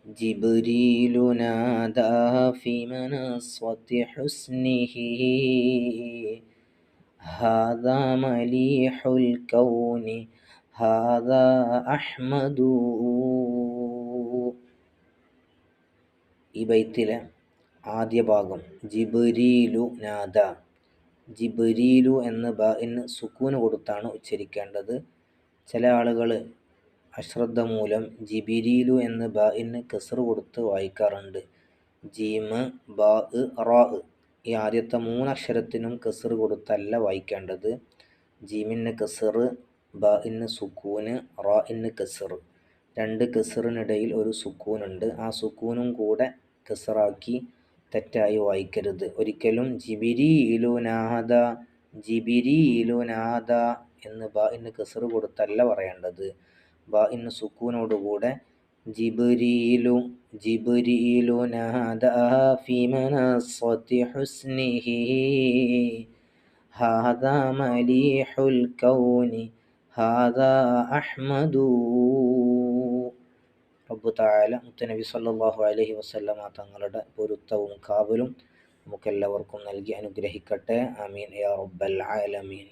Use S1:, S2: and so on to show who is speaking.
S1: ജിബ്രീലു നാദാ ഫി മനസ്വതി ഹുസ്നിഹി ഹാദാ മലീഹുൽ കൗനി ഹാദാ അഹ്മദു. ഈ ബൈത്തിലെ ആദ്യ ഭാഗം ജിബ്രീലു നാദ. ജിബ്രീലു എന്ന ബാഇന് സുക്കൂന് കൊടുത്താണ് ഉച്ചരിക്കേണ്ടത്. ചില ആളുകൾ അശ്രദ്ധ മൂലം ജിബിരീലു എന്ന ബാഇന് കസ്ർ കൊടുത്ത് വായിക്കാറുണ്ട്. ജീമ്, ബാ, റാ ഈ ആദ്യത്തെ 3 അക്ഷരത്തിനും കസ്ർ കൊടുത്തല്ല വായിക്കേണ്ടത്. ജീമിന് കസ്ർ, ബാഇന് സുക്കൂന്, റാഇന് കസ്ർ. 2 കസ്റിനിടയിൽ ഒരു സുക്കൂനുണ്ട്. ആ സുക്കൂനും കൂടെ കസ്റാക്കി തെറ്റായി വായിക്കരുത്. ഒരിക്കലും ജിബിരീലു നാദ, ജിബിരീലു നാദ എന്ന് ബാഇന് കസ്ർ കൊടുത്തല്ല പറയേണ്ടത്. ബാഇന് സുക്കൂനോടുകൂടെ ജിബ്രീലു, ജിബ്രീലു നാദാ ഫി മനസ്വതി ഹുസ്നിഹി ഹാദാ മലീഹുൽ കൗനി ഹാദാ അഹ്മദു. റബ്ബു തആല മുത്തനബി സല്ലല്ലാഹു അലൈഹി വസല്ലമ തങ്ങളുടെ പൊരുത്തവും കാവലും നമുക്കെല്ലാവർക്കും നൽകി അനുഗ്രഹിക്കട്ടെ. ആമീൻ യാ റബ്ബൽ ആലമീൻ.